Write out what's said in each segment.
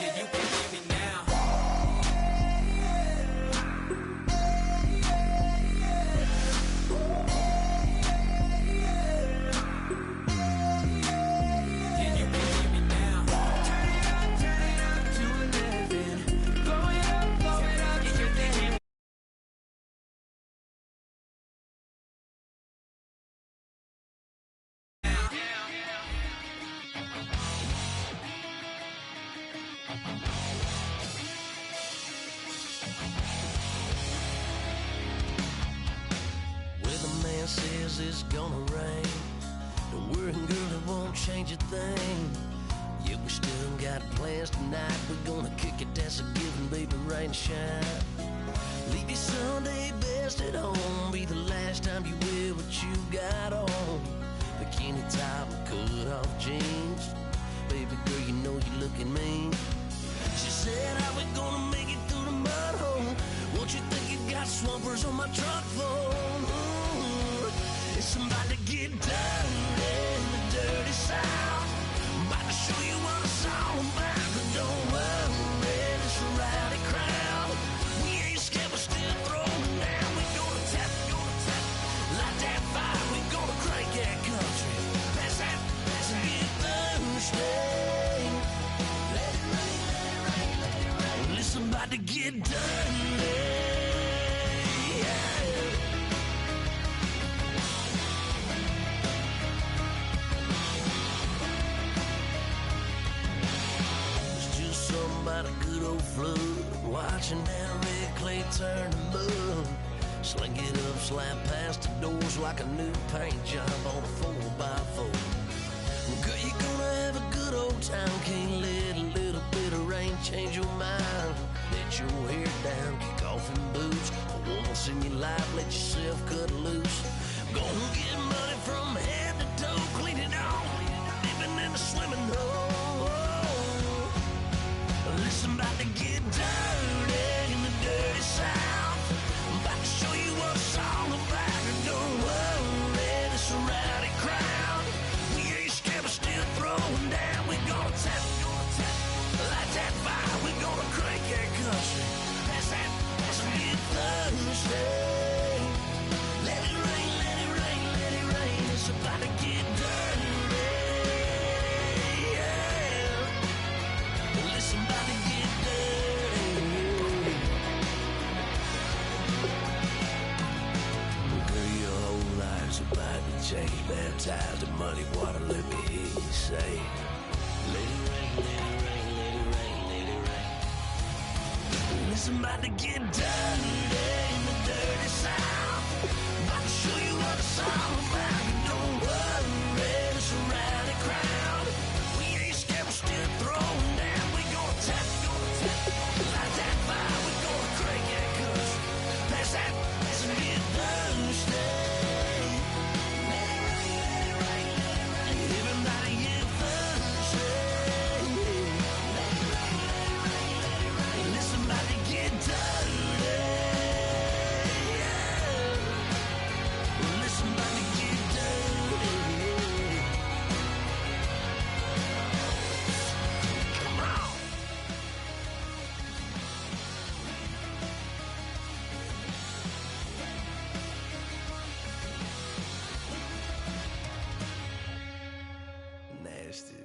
you can hear me now. Yeah, you can hear me now. Turn it up to 11. Blow it up, yeah, you can hear me. Weatherman says it's gonna rain. Don't worry, girl, it won't change a thing. Yeah, we still got plans tonight. We're gonna kick it, that's a given, baby, rain or shine. Leave your Sunday best at home. Be the last time you wear what you got on. Bikini top and cut off jeans. Baby girl, you know you're looking mean. She said, how we gonna make it through the mud hole? Won't you think you got swampers on my truck phone? Ooh, it's about to get dirty in the dirty South. I'm about to show you what it's all about. But don't worry, it's a rowdy crowd. We ain't scared, we're still throwing down. We gonna tap, light that fire. We gonna crank that country. Pass that, and get Thursday. Let it rain, let it rain, let it rain. Well, it's about to get dirty. About a good old flood, watching that red clay turn to mud. Sling it up, slap past the doors like a new paint job on a 4x4. Girl, you're gonna have a good old time. Can't let a little bit of rain change your mind. Let your hair down, kick off in boots. For once in your life, let yourself cut loose. Gonna get money from head to toe, clean it off, living in a swimming hole. Listen, about to get dirty in the dirty South. I'm about to show you what it's all about. And don't worry, it's a rowdy crowd. We ain't scared, we're still throwing down. We gonna tap, light that fire. We gonna crank that country. Pass that, and get Thursday. Let it rain, let it rain, let it rain. It's about to get dirty. Listen, about to get dirty. Girl, your whole life's about to change. Baptized in muddy water, let me hear you say. Let it rain, let it rain, let it rain, let it rain. Listen, about to get dirty in the dirty South. About to show you what it's all about. Don't worry, it's a rowdy crowd. We ain't scared, we're still throwing down. Tap, light that fire, we gonna crank that country. Pass that, and get Thursday. Let it rain, let it rain, let it rain. Everybody get Thursday. Let it rain, let it rain, let it rain. Listen, about to get dirty. Listen, about to get dirty. Come on. Nasty.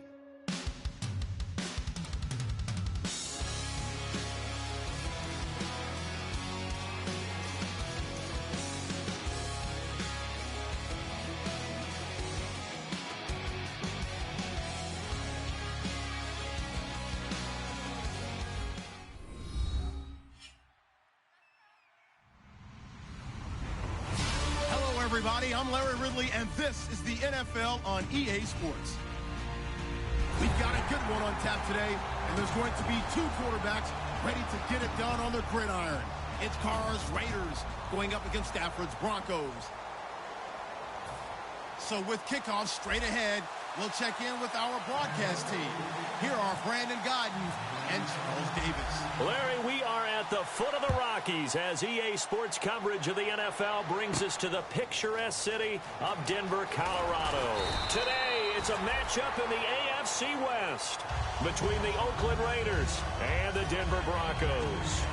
Hello, everybody. I'm Larry Ridley, and this is the NFL on EA Sports. We've got a good one on tap today, and there's going to be two quarterbacks ready to get it done on the gridiron. It's Carr's Raiders going up against Stafford's Broncos. So with kickoff straight ahead, we'll check in with our broadcast team. Here are Brandon Godden and Charles Davis. Larry, we are at the foot of the Rockies as EA Sports coverage of the NFL brings us to the picturesque city of Denver, Colorado. Today, it's a matchup in the NFC West between the Oakland Raiders and the Denver Broncos.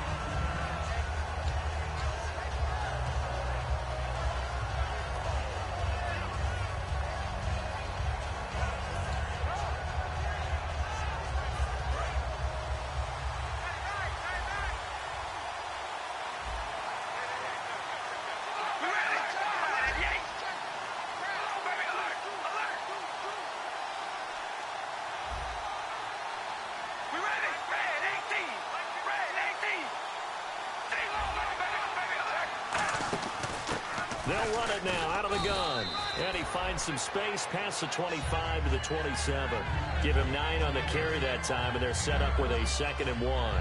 They'll run it now out of the gun. And he finds some space past the 25 to the 27. Give him 9 on the carry that time, and they're set up with a 2nd and 1.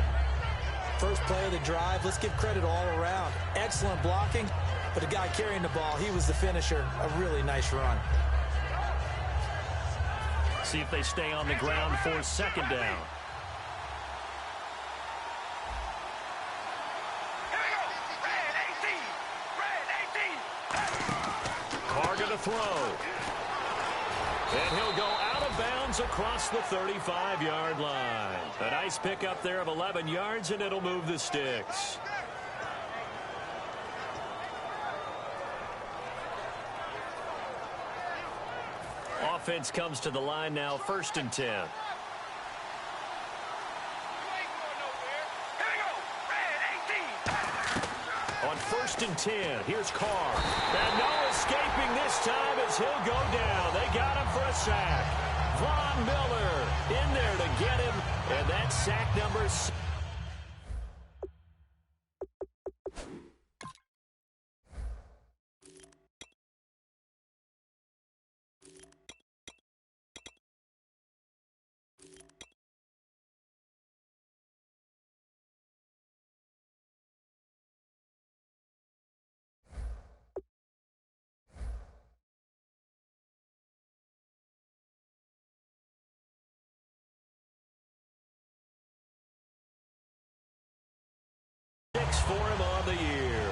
First play of the drive, let's give credit all around. Excellent blocking, but the guy carrying the ball, he was the finisher. A really nice run. See if they stay on the ground for 2nd down. To throw. And he'll go out of bounds across the 35-yard line. A nice pickup there of 11 yards, and it'll move the sticks. Offense comes to the line now, 1st and 10. On 1st and 10, here's Carr. And no escaping this time as he'll go down. They got him for a sack. Von Miller in there to get him. And that's sack number 6. For him on the year.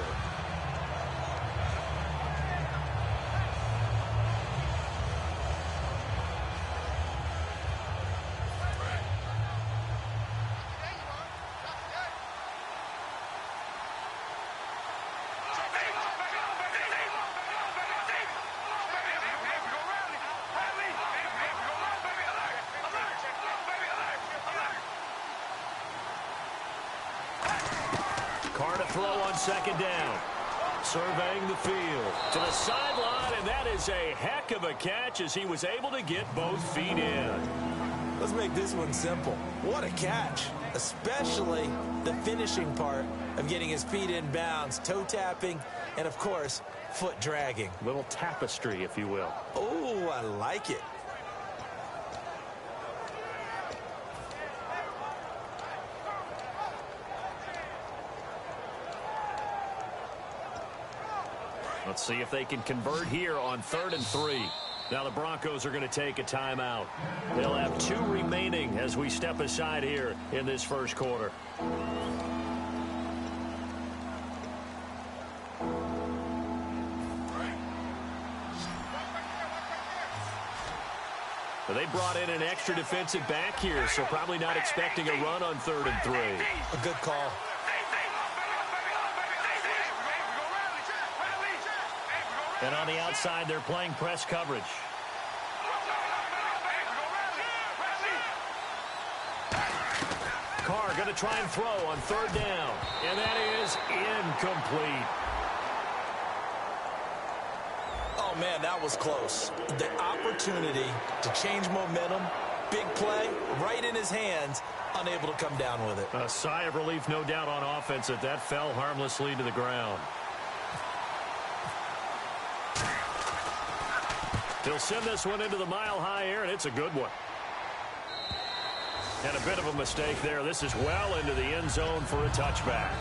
Carr to throw on 2nd down. Surveying the field to the sideline, and that is a heck of a catch as he was able to get both feet in. Let's make this one simple. What a catch, especially the finishing part of getting his feet in bounds, toe tapping, and of course, foot dragging. Little tapestry, if you will. Oh, I like it. Let's see if they can convert here on 3rd and 3. Now the Broncos are going to take a timeout. They'll have 2 remaining as we step aside here in this first quarter. Well, they brought in an extra defensive back here, so probably not expecting a run on 3rd and 3. A good call. And on the outside, they're playing press coverage. Carr going to try and throw on 3rd down. And that is incomplete. Oh, man, that was close. The opportunity to change momentum, big play, right in his hands, unable to come down with it. A sigh of relief, no doubt, on offense that fell harmlessly to the ground. He'll send this one into the mile-high air, and it's a good one. And a bit of a mistake there. This is well into the end zone for a touchback.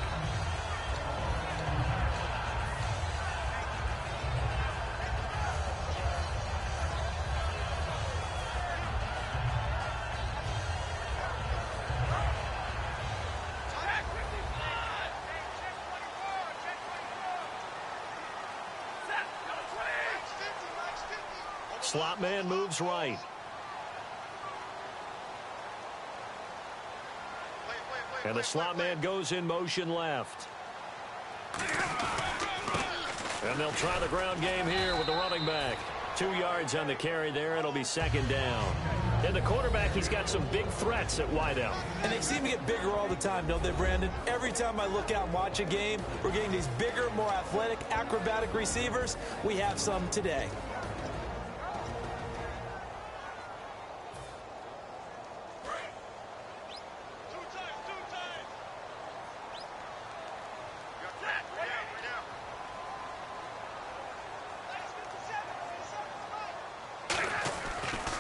Slot man moves right. And the slot man goes in motion left. And they'll try the ground game here with the running back. 2 yards on the carry there. It'll be second down. And the quarterback, he's got some big threats at wideout. And they seem to get bigger all the time, don't they, Brandon? Every time I look out and watch a game, we're getting these bigger, more athletic, acrobatic receivers. We have some today.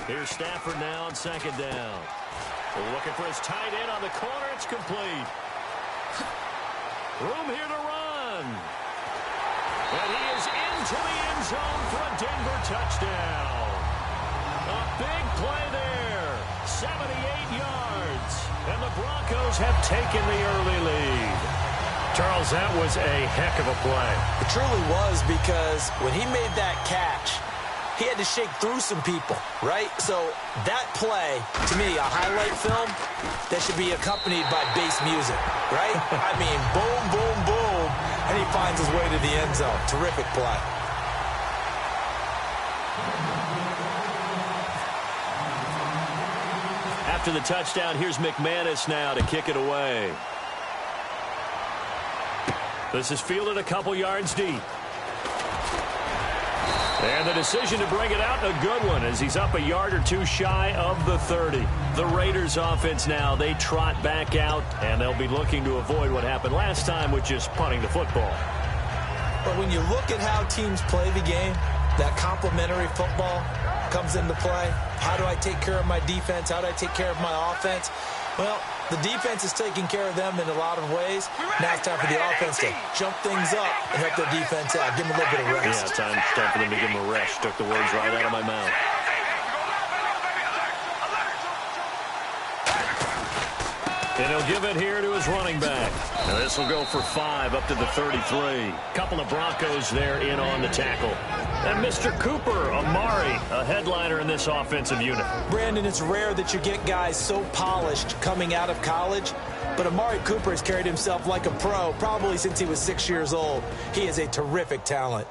Here's Stafford now on second down. They're looking for his tight end on the corner. It's complete. Room here to run. And he is into the end zone for a Denver touchdown. A big play there. 78 yards. And the Broncos have taken the early lead. Charles, that was a heck of a play. It truly was, because when he made that catch, he had to shake through some people, right? So that play, to me, a highlight film that should be accompanied by bass music, right? I mean, boom, boom, boom, and he finds his way to the end zone. Terrific play. After the touchdown, here's McManus now to kick it away. This is fielded a couple yards deep. And the decision to bring it out, a good one, as he's up a yard or two shy of the 30. The Raiders offense now, they trot back out, and they'll be looking to avoid what happened last time, which is punting the football. But when you look at how teams play the game, that complementary football comes into play. How do I take care of my defense? How do I take care of my offense? Well, the defense is taking care of them in a lot of ways. Now it's time for the offense to jump things up and help their defense out. Give them a little bit of rest. Yeah, time for them to give them a rest. Took the words right out of my mouth. And he'll give it here to his running back. Now this will go for 5 up to the 33. Couple of Broncos there in on the tackle. And Mr. Cooper, Amari, a headliner in this offensive unit. Brandon, it's rare that you get guys so polished coming out of college, but Amari Cooper has carried himself like a pro probably since he was 6 years old. He is a terrific talent.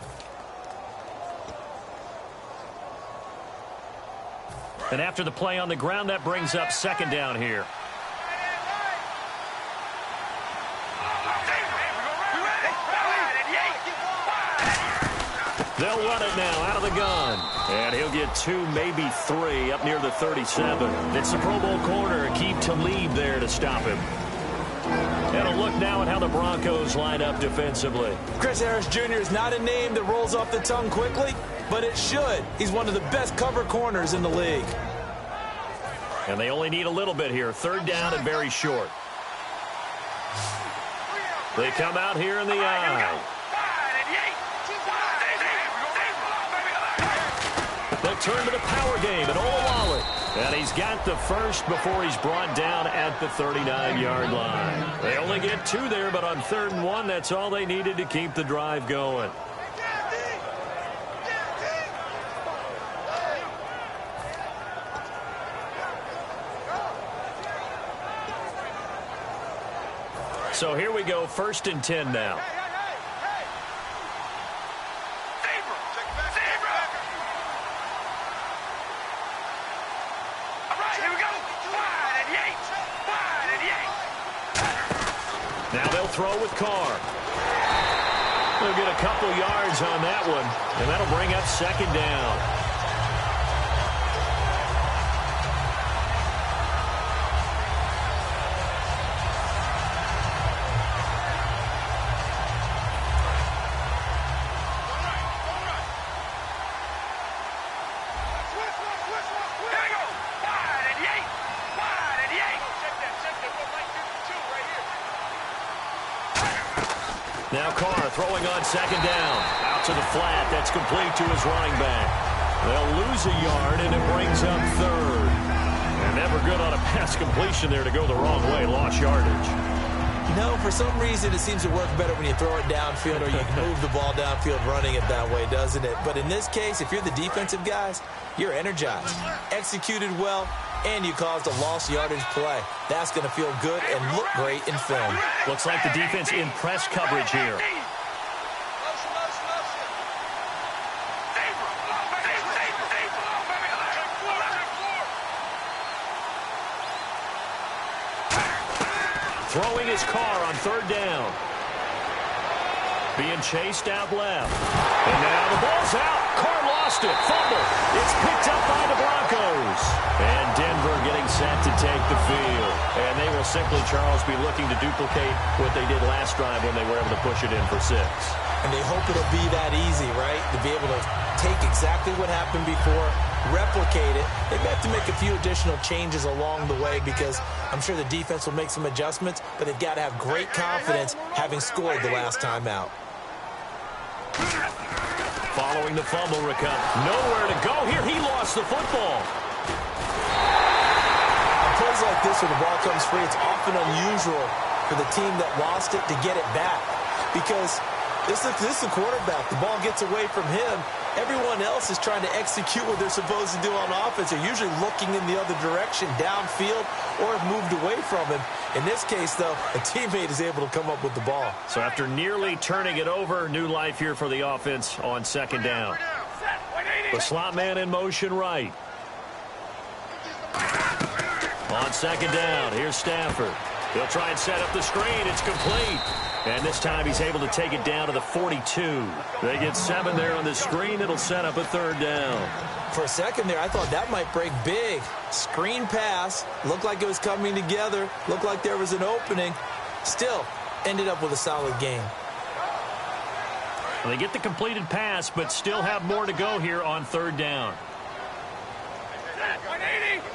And after the play on the ground, that brings up second down here. They'll run it now out of the gun. And he'll get 2, maybe 3 up near the 37. It's the Pro Bowl corner, Aqib Talib there to stop him. And a look now at how the Broncos line up defensively. Chris Harris Jr. is not a name that rolls off the tongue quickly, but it should. He's one of the best cover corners in the league. And they only need a little bit here. Third down and very short. They come out here in the eye. They'll turn to the power game, and Olawale. And he's got the first before he's brought down at the 39-yard line. They only get 2 there, but on 3rd and 1, that's all they needed to keep the drive going. So here we go, 1st and 10 now. Now they'll throw with Carr. They'll get a couple yards on that one, and that'll bring up second down. Now Carr throwing on second down. Out to the flat. That's complete to his running back. They'll lose a yard, and it brings up 3rd. And never good on a pass completion there to go the wrong way. Lost yardage. No, for some reason it seems to work better when you throw it downfield or you move the ball downfield running it that way, doesn't it? But in this case, if you're the defensive guys, you're energized, executed well, and you caused a lost yardage play. That's going to feel good and look great in film. Looks like the defense in press coverage here. Throwing his car on third down. Being chased out left. And now the ball's out. Carr lost it. Fumble. It's picked up by the Broncos. And Denver getting set to take the field. And they will simply, Charles, be looking to duplicate what they did last drive when they were able to push it in for 6. And they hope it'll be that easy, right? To be able to take exactly what happened before, replicate it. They may have to make a few additional changes along the way because I'm sure the defense will make some adjustments, but they've got to have great confidence having scored the last time out. Following the fumble recovery. Nowhere to go here. He lost the football. On plays like this where the ball comes free, it's often unusual for the team that lost it to get it back because this is the quarterback. The ball gets away from him. Everyone else is trying to execute what they're supposed to do on offense. They're usually looking in the other direction, downfield, or have moved away from him. In this case, though, a teammate is able to come up with the ball. So after nearly turning it over, new life here for the offense on second down. The slot man in motion right. On second down, here's Stafford. He'll try and set up the screen. It's complete. And this time he's able to take it down to the 42. They get 7 there on the screen. It'll set up a third down. For a second there, I thought that might break big. Screen pass. Looked like it was coming together. Looked like there was an opening. Still, ended up with a solid game. Well, they get the completed pass, but still have more to go here on third down.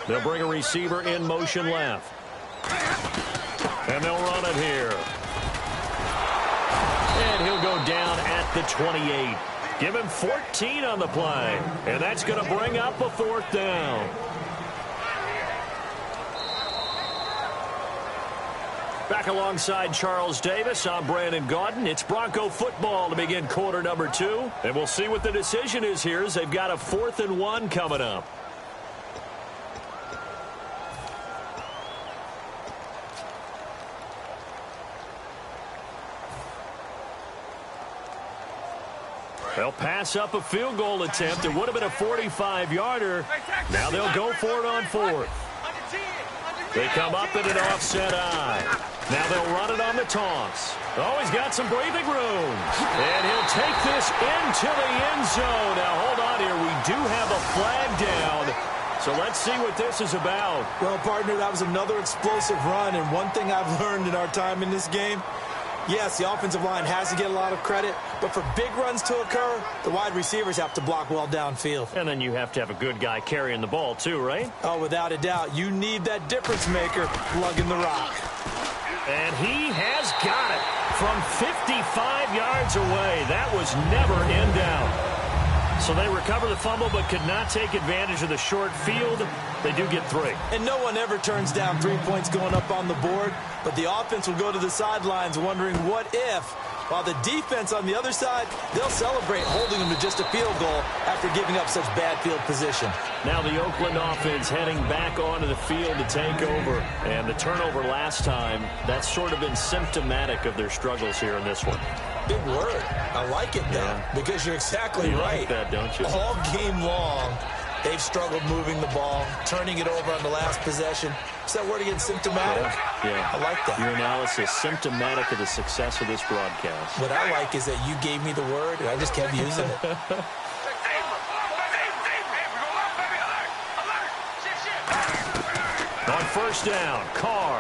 They'll bring a receiver in motion left. And they'll run it here. And he'll go down at the 28. Give him 14 on the play. And that's going to bring up a fourth down. Back alongside Charles Davis, I'm Brandon Gaudin. It's Bronco football to begin quarter number 2. And we'll see what the decision is here as they've got a 4th and 1 coming up. They'll pass up a field goal attempt. It would have been a 45-yarder. Now they'll go for it on 4th. They come up in an offset eye. Now they'll run it on the toss. Oh, he's got some breathing room. And he'll take this into the end zone. Now, hold on here. We do have a flag down. So let's see what this is about. Well, partner, that was another explosive run. And one thing I've learned in our time in this game, yes, the offensive line has to get a lot of credit, but for big runs to occur, the wide receivers have to block well downfield. And then you have to have a good guy carrying the ball too, right? Oh, without a doubt. You need that difference maker lugging the rock. And he has got it from 55 yards away. That was never in doubt. So they recover the fumble but could not take advantage of the short field. They do get 3. And no one ever turns down 3 points going up on the board, but the offense will go to the sidelines wondering what if, while the defense on the other side, they'll celebrate holding them to just a field goal after giving up such bad field position. Now the Oakland offense heading back onto the field to take over. And the turnover last time, that's sort of been symptomatic of their struggles here in this one. Big word. I like it, though, because you're exactly right. Like that, don't you? All game long, they've struggled moving the ball, turning it over on the last possession. Is that word again, symptomatic? Yeah. I like that. Your analysis, symptomatic of the success of this broadcast. What I like is that you gave me the word, and I just kept using it. On first down, Carr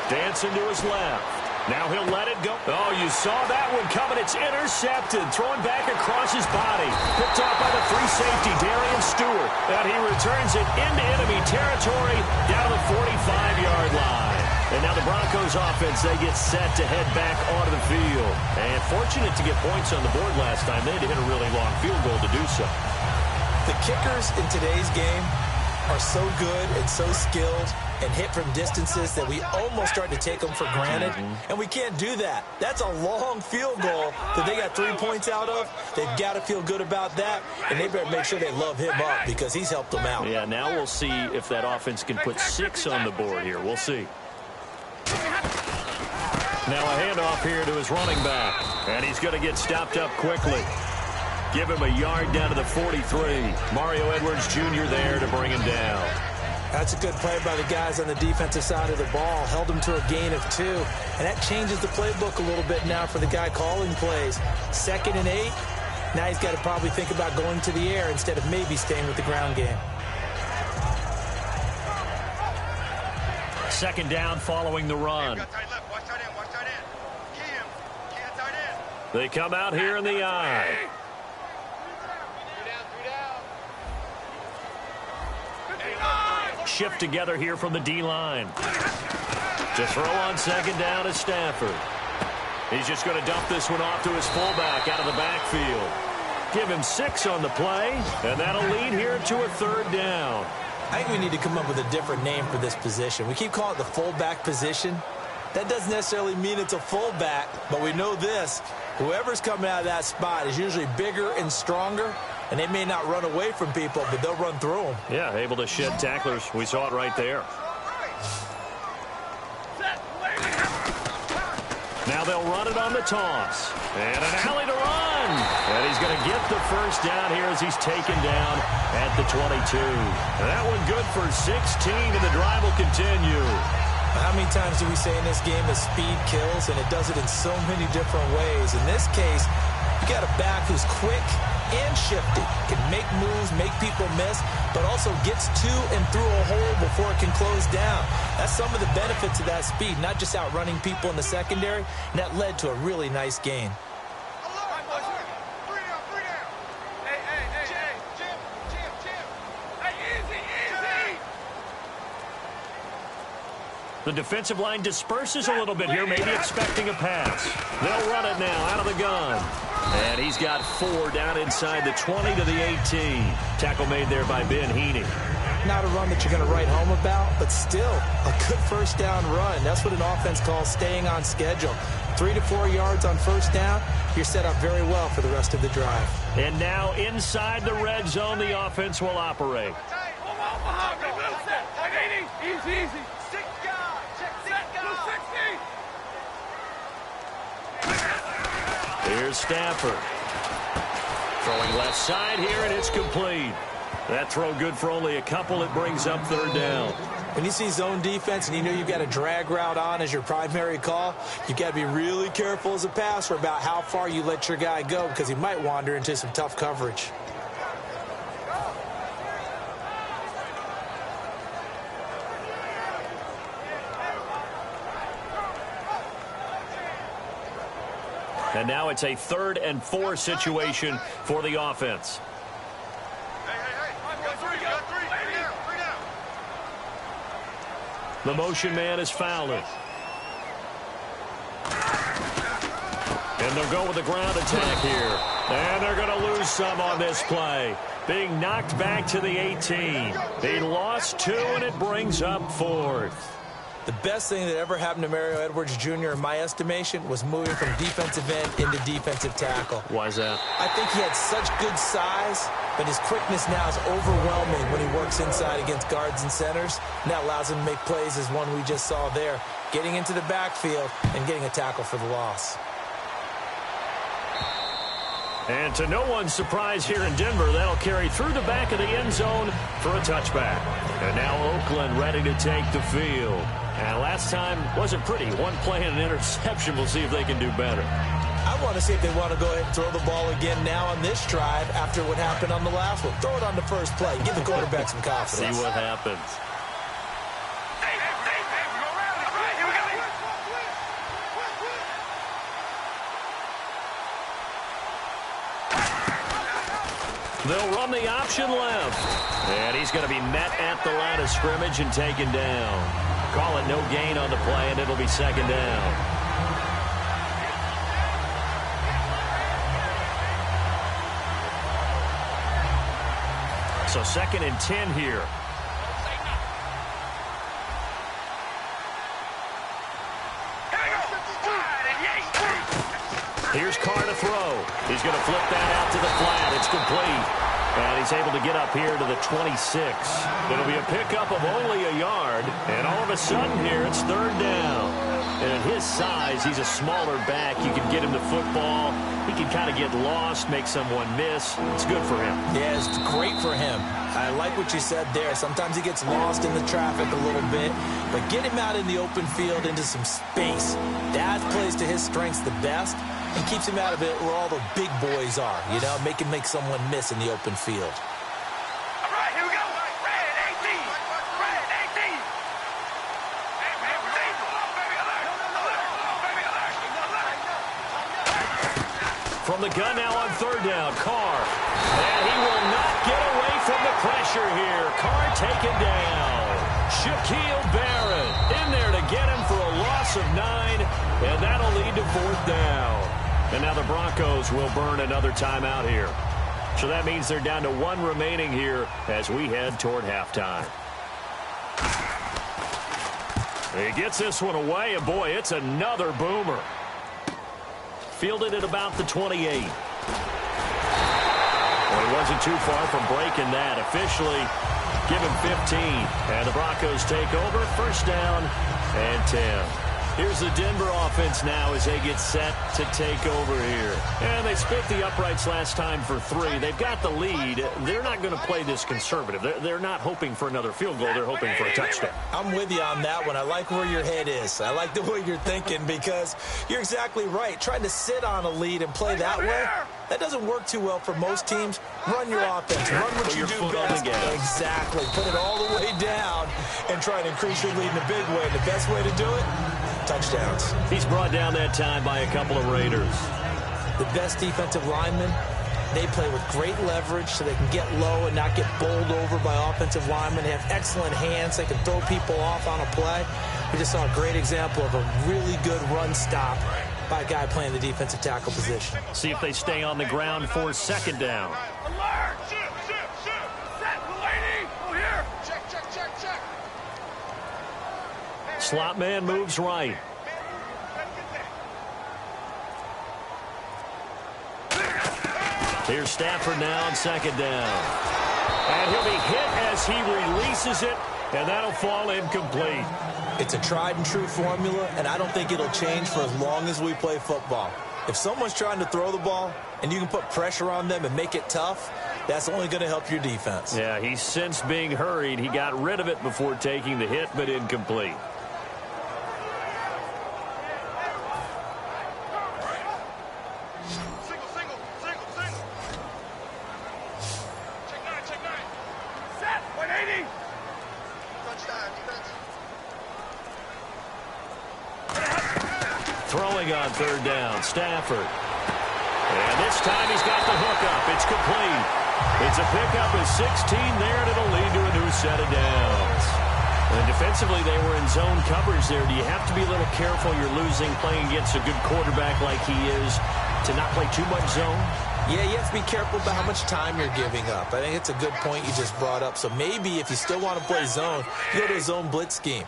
dancing to his left. Now he'll let it go. Oh, you saw that one coming. It's intercepted. Throwing back across his body. Picked off by the free safety, Darian Stewart. And he returns it into enemy territory down the 45-yard line. And now the Broncos offense, they get set to head back onto the field. And fortunate to get points on the board last time. They had to hit a really long field goal to do so. The kickers in today's game are so good and so skilled and hit from distances that we almost start to take them for granted, and we can't do that. That's a long field goal that they got 3 points out of. They've got to feel good about that, and they better make sure they love him up because he's helped them out. Yeah, now we'll see if that offense can put 6 on the board here. We'll see. Now a handoff here to his running back, and he's going to get stopped up quickly. Give him a yard down to the 43. Mario Edwards Jr. there to bring him down. That's a good play by the guys on the defensive side of the ball. Held him to a gain of 2. And that changes the playbook a little bit now for the guy calling plays. 2nd and 8. Now he's got to probably think about going to the air instead of maybe staying with the ground game. 2nd down following the run. They come out here in the eye. Shift together here from the D-line. To throw on 2nd down is Stafford. He's just going to dump this one off to his fullback out of the backfield. Give him 6 on the play, and that'll lead here to a 3rd down. I think we need to come up with a different name for this position. We keep calling it the fullback position. That doesn't necessarily mean it's a fullback, but we know this. Whoever's coming out of that spot is usually bigger and stronger, and they may not run away from people, but they'll run through them. Yeah, able to shed tacklers. We saw it right there. Now they'll run it on the toss. And an alley to run. And he's going to get the 1st down here as he's taken down at the 22. That one good for 16, and the drive will continue. How many times do we say in this game that speed kills, and it does it in so many different ways? In this case, you got a back who's quick and shifty, can make moves, make people miss, but also gets to and through a hole before it can close down. That's some of the benefits of that speed, not just outrunning people in the secondary, and that led to a really nice gain. The defensive line disperses a little bit here, maybe expecting a pass. They'll run it now out of the gun. And he's got 4 down inside the 20 to the 18. Tackle made there by Ben Heaney. Not a run that you're going to write home about, but still a good 1st down run. That's what an offense calls staying on schedule. 3 to 4 yards on 1st down, you're set up very well for the rest of the drive. And now inside the red zone, the offense will operate. Easy. Here's Stafford. Throwing left side here, and it's complete. That throw good for only a couple. It brings up 3rd down. When you see zone defense and you know you've got a drag route on as your primary call, you've got to be really careful as a passer about how far you let your guy go because he might wander into some tough coverage. And now it's a 3rd and 4 situation for the offense. The motion man is Fowler. And they'll go with the ground attack here. And they're going to lose some on this play. Being knocked back to the 18. They lost 2, and it brings up 4th. The best thing that ever happened to Mario Edwards Jr., in my estimation, was moving from defensive end into defensive tackle. Why is that? I think he had such good size, but his quickness now is overwhelming when he works inside against guards and centers. And that allows him to make plays as one we just saw there, getting into the backfield and getting a tackle for the loss. And to no one's surprise here in Denver, that'll carry through the back of the end zone for a touchback. And now Oakland ready to take the field. And last time wasn't pretty. One play and an interception. We'll see if they can do better. I want to see if they want to go ahead and throw the ball again now on this drive after what happened on the last one. Throw it on the first play. Give the quarterback some confidence. See what happens. They'll run the option left. And he's going to be met at the line of scrimmage and taken down. Call it no gain on the play, and it'll be 2nd down. So 2nd and 10 here. Here's Carr to throw. He's going to flip that out to the flat. It's complete. And he's able to get up here to the 26. It'll be a pickup of only a yard. And all of a sudden here, it's third down. And at his size, he's a smaller back. You can get him the football. He can kind of get lost, make someone miss. It's good for him. Yeah, it's great for him. I like what you said there. Sometimes he gets lost in the traffic a little bit. But get him out in the open field into some space. That plays to his strengths the best and keeps him out of it where all the big boys are. You know, make him make someone miss in the open field. All right, here we go. Red 18. Red 18. Hey, man, come on, baby, alert. Baby, alert. From the gun now on third down, Carr. And he will not get away from the pressure here. Carr taken down. Shaquille Barrett in there to get him for a loss of 9, and that'll lead to fourth down. And now the Broncos will burn another timeout here. So that means they're down to 1 remaining here as we head toward halftime. He gets this one away, and boy, it's another boomer. Fielded at about the 28. Well, he wasn't too far from breaking that. Officially, give him 15. And the Broncos take over. First down and 10. Here's the Denver offense now as they get set to take over here. And they split the uprights last time for 3. They've got the lead. They're not going to play this conservative. They're not hoping for another field goal. They're hoping for a touchdown. I'm with you on that one. I like where your head is. I like the way you're thinking because you're exactly right. Trying to sit on a lead and play that way, that doesn't work too well for most teams. Run your offense. Run what you do best. Exactly. Put it all the way down and try to increase your lead in a big way. The best way to do it, touchdowns. He's brought down that time by a couple of Raiders. The best defensive linemen, they play with great leverage so they can get low and not get bowled over by offensive linemen. They have excellent hands. They can throw people off on a play. We just saw a great example of a really good run stop by a guy playing the defensive tackle position. See if they stay on the ground for second down. Alert! Set, waiting. Over here. Check. Slot man moves right. Here's Stafford now on second down. And he'll be hit as he releases it, and that'll fall incomplete. It's a tried and true formula, and I don't think it'll change for as long as we play football. If someone's trying to throw the ball and you can put pressure on them and make it tough, that's only going to help your defense. Yeah, he's since being hurried. He got rid of it before taking the hit, but incomplete. Throwing on third down, Stafford. And this time he's got the hookup. It's complete. It's a pickup of 16 there, and it'll lead to a new set of downs. And defensively, they were in zone coverage there. Do you have to be a little careful? You're losing, playing against a good quarterback like he is, to not play too much zone? Yeah, you have to be careful about how much time you're giving up. I think it's a good point you just brought up. So maybe if you still want to play zone, you go to a zone blitz scheme.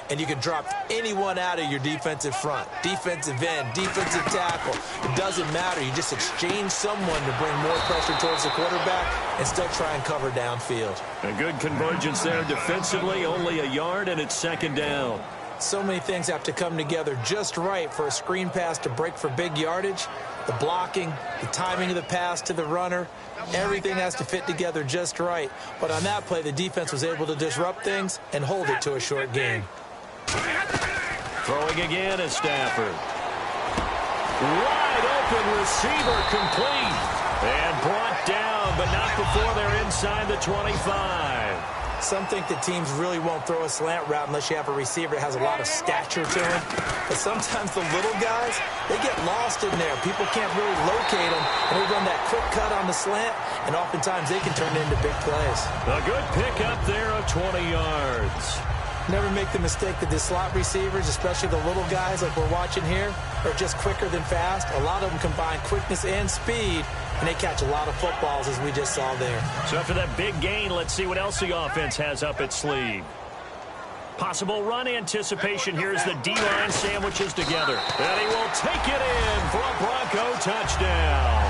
And you can drop anyone out of your defensive front, defensive end, defensive tackle. It doesn't matter. You just exchange someone to bring more pressure towards the quarterback and still try and cover downfield. A good convergence there defensively, only a yard, and it's second down. So many things have to come together just right for a screen pass to break for big yardage. The blocking, the timing of the pass to the runner, everything has to fit together just right. But on that play, the defense was able to disrupt things and hold it to a short gain. Throwing again is Stafford. Wide open receiver complete. And brought down, but not before they're inside the 25. Some think that teams really won't throw a slant route unless you have a receiver that has a lot of stature to him. But sometimes the little guys, they get lost in there. People can't really locate them, and they run that quick cut on the slant, and oftentimes they can turn it into big plays. A good pickup there of 20 yards. Never make the mistake that the slot receivers, especially the little guys like we're watching here, are just quicker than fast. A lot of them combine quickness and speed, and they catch a lot of footballs, as we just saw there. So after that big gain, let's see what else the offense has up its sleeve. Possible run anticipation here as the D-line sandwiches together. And he will take it in for a Bronco touchdown.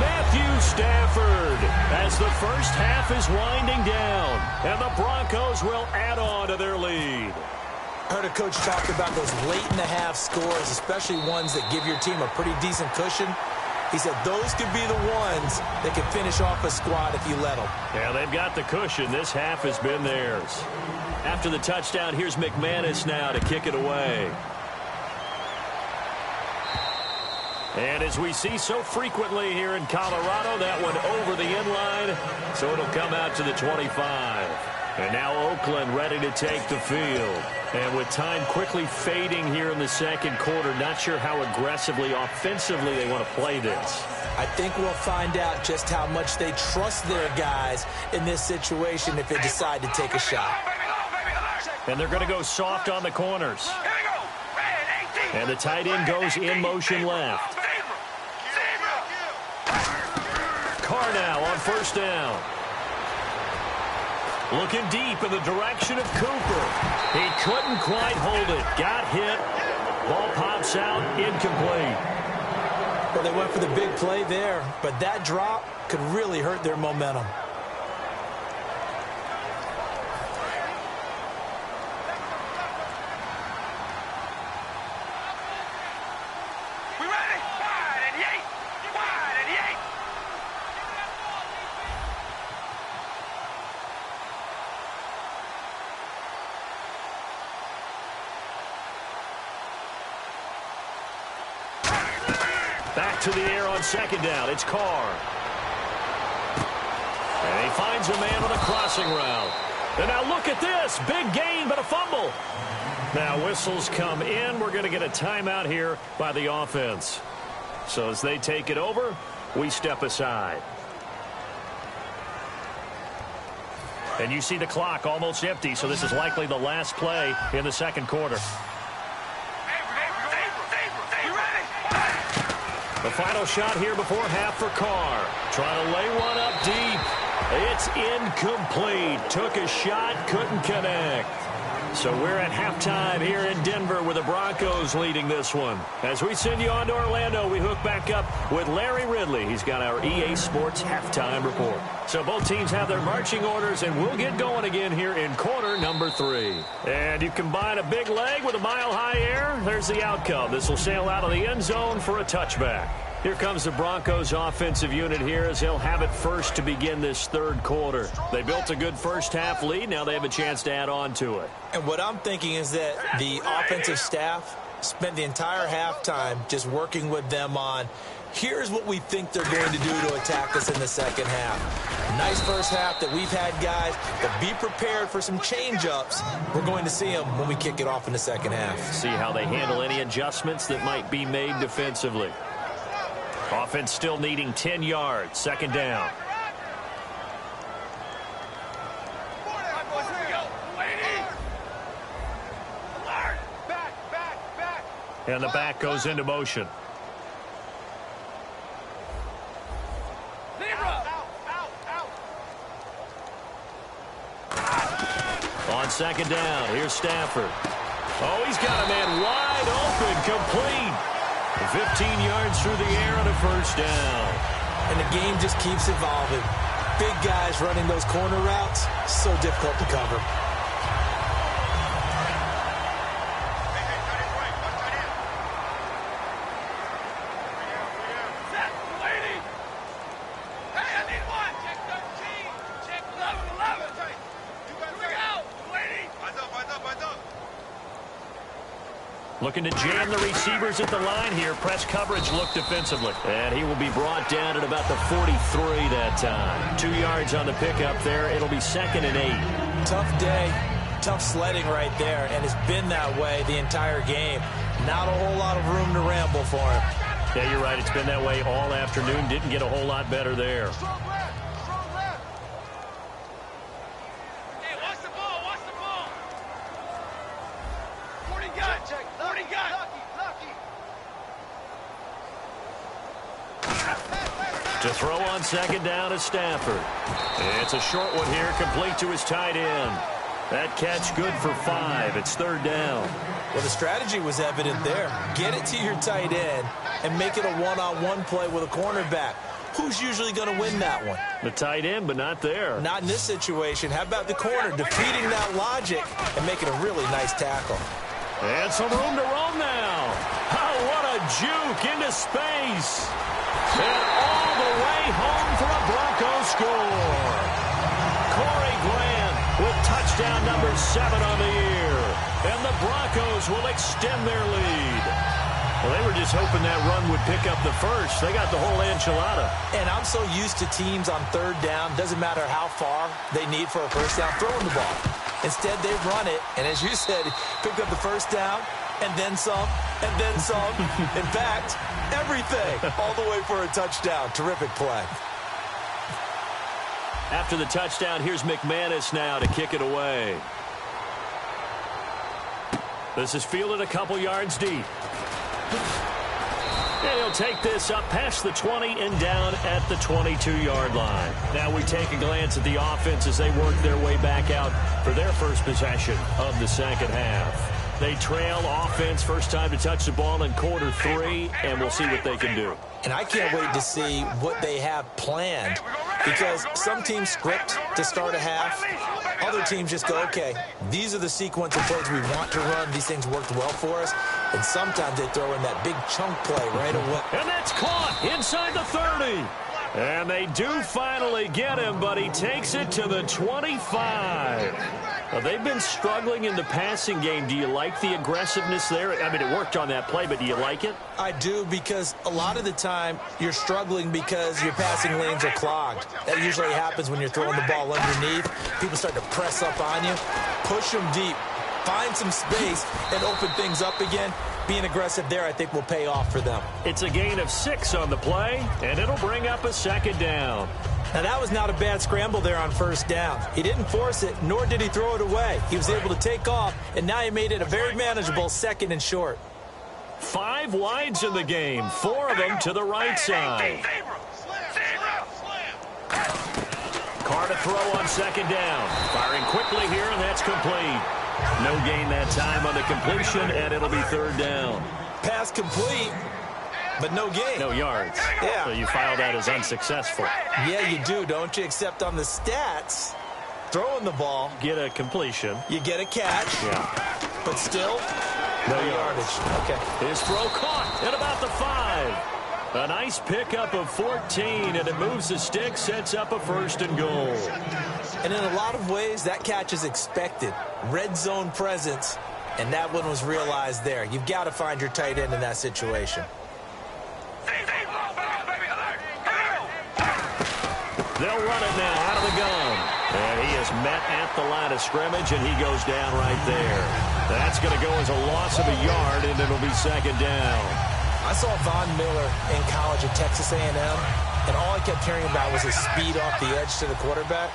Matthew Stafford as the first half is winding down. And the Broncos will add on to their lead. I heard a coach talk about those late-in-the-half scores, especially ones that give your team a pretty decent cushion. He said those could be the ones that can finish off a squad if you let them. Yeah, they've got the cushion. This half has been theirs. After the touchdown, here's McManus now to kick it away. And as we see so frequently here in Colorado, that one over the end line, so it'll come out to the 25. And now Oakland ready to take the field. And with time quickly fading here in the second quarter, not sure how aggressively, offensively they want to play this. I think we'll find out just how much they trust their guys in this situation if they decide to take a shot. And they're going to go soft on the corners. And the tight end goes in motion left. Carr now on first down. Looking deep in the direction of Cooper. He couldn't quite hold it. Got hit. Ball pops out. Incomplete. Well, they went for the big play there, but that drop could really hurt their momentum. Back to the air on second down. It's Carr. And he finds a man on a crossing route. And now look at this. Big gain, but a fumble. Now whistles come in. We're going to get a timeout here by the offense. So as they take it over, we step aside. And you see the clock almost empty, so this is likely the last play in the second quarter. The final shot here before half for Carr. Trying to lay one up deep. It's incomplete. Took a shot, couldn't connect. So we're at halftime here in Denver with the Broncos leading this one. As we send you on to Orlando, we hook back up with Larry Ridley. He's got our EA Sports halftime report. So both teams have their marching orders, and we'll get going again here in quarter number 3. And you combine a big leg with a mile-high air, there's the outcome. This will sail out of the end zone for a touchback. Here comes the Broncos offensive unit here as they'll have it first to begin this third quarter. They built a good first half lead. Now they have a chance to add on to it. And what I'm thinking is that the offensive staff spent the entire halftime just working with them on, here's what we think they're going to do to attack us in the second half. Nice first half that we've had, guys, but be prepared for some change-ups. We're going to see them when we kick it off in the second half. See how they handle any adjustments that might be made defensively. Offense still needing 10 yards. Second down. And the back goes into motion. On second down, here's Stafford. Oh, he's got a man wide open, complete. 15 yards through the air on a first down. And the game just keeps evolving. Big guys running those corner routes, so difficult to cover. Looking to jam the receivers at the line here. Press coverage look defensively. And he will be brought down at about the 43 that time. 2 yards on the pickup there. It'll be 2nd and 8. Tough day. Tough sledding right there. And it's been that way the entire game. Not a whole lot of room to ramble for him. Yeah, you're right. It's been that way all afternoon. Didn't get a whole lot better there. To throw on second down is Stafford. It's a short one here, complete to his tight end. That catch good for 5. It's third down. Well, the strategy was evident there. Get it to your tight end and make it a one-on-one play with a cornerback. Who's usually going to win that one? The tight end, but not there. Not in this situation. How about the corner defeating that logic and making a really nice tackle? And some room to roam now. Oh, what a juke into space. And all the way home for a Broncos score. Corey Grant with touchdown number 7 on the year. And the Broncos will extend their lead. Well, they were just hoping that run would pick up the first. They got the whole enchilada. And I'm so used to teams on third down, doesn't matter how far they need for a first down, throwing the ball. Instead, they run it, and as you said, picked up the first down, and then some, and then some. In fact, everything, all the way for a touchdown. Terrific play. After the touchdown, here's McManus now to kick it away. This is fielded a couple yards deep. And he'll take this up past the 20 and down at the 22-yard line. Now we take a glance at the offense as they work their way back out for their first possession of the second half. They trail offense first time to touch the ball in quarter 3, and we'll see what they can do. And I can't wait to see what they have planned, because some teams script to start a half. Other teams just go, okay, these are the sequence of plays we want to run. These things worked well for us. And sometimes they throw in that big chunk play right away. And that's caught inside the 30. And they do finally get him, but he takes it to the 25. Well, they've been struggling in the passing game. Do you like the aggressiveness there? I mean, it worked on that play, but do you like it? I do, because a lot of the time you're struggling because your passing lanes are clogged. That usually happens when you're throwing the ball underneath. People start to press up on you. Push them deep. Find some space and open things up again. Being aggressive there, I think, will pay off for them. It's a gain of 6 on the play, and it'll bring up a second down. Now, that was not a bad scramble there on first down. He didn't force it, nor did he throw it away. He was able to take off, and now he made it a very manageable second and short. 5 wides in the game, 4 of them to the right side. Carr to throw on second down. Firing quickly here, and that's complete. No gain that time on the completion, and it'll be third down. Pass complete, but no gain. No yards. Yeah. So you file that as unsuccessful. Yeah, you do, don't you? Except on the stats, throwing the ball, Get a completion. you get a catch, Yeah. but still, no yardage. Okay. His throw caught at about the 5. A nice pickup of 14, and it moves the stick, sets up a first and goal. And in a lot of ways, that catch is expected. Red zone presence, and that one was realized there. You've got to find your tight end in that situation. They'll run it now out of the gun. And he is met at the line of scrimmage, and he goes down right there. That's going to go as a loss of a yard, and it'll be second down. I saw Von Miller in college at Texas A&M, and all I kept hearing about was his speed off the edge to the quarterback.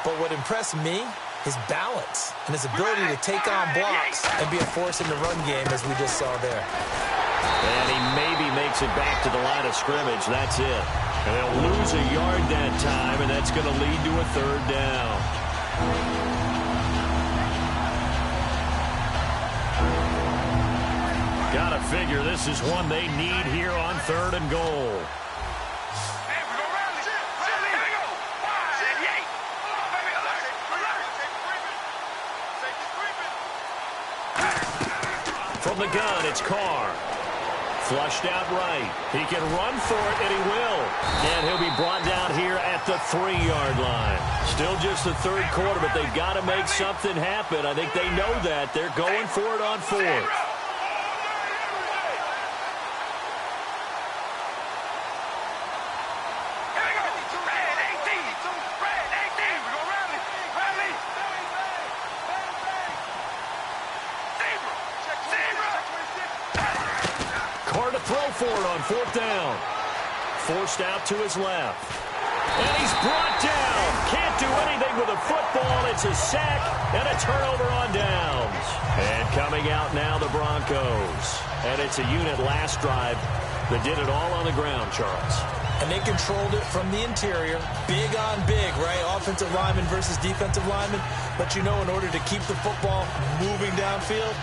But what impressed me, his balance and his ability to take on blocks and be a force in the run game, as we just saw there. And he maybe makes it back to the line of scrimmage. That's it. And they'll lose a yard that time, and that's going to lead to a third down. Gotta figure this is one they need here on third and goal. From the gun, it's Carr. Flushed out right. He can run for it, and he will. And he'll be brought down here at the 3-yard line. Still just the third quarter, but they've got to make something happen. I think they know that. They're going for it on 4th. For it on 4th down. Forced out to his left. And he's brought down. Can't do anything with a football. It's a sack and a turnover on downs. And coming out now, the Broncos. And it's a unit last drive that did it all on the ground, Charles. And they controlled it from the interior. Big on big, right? Offensive lineman versus defensive lineman. But you know, in order to keep the football moving downfield,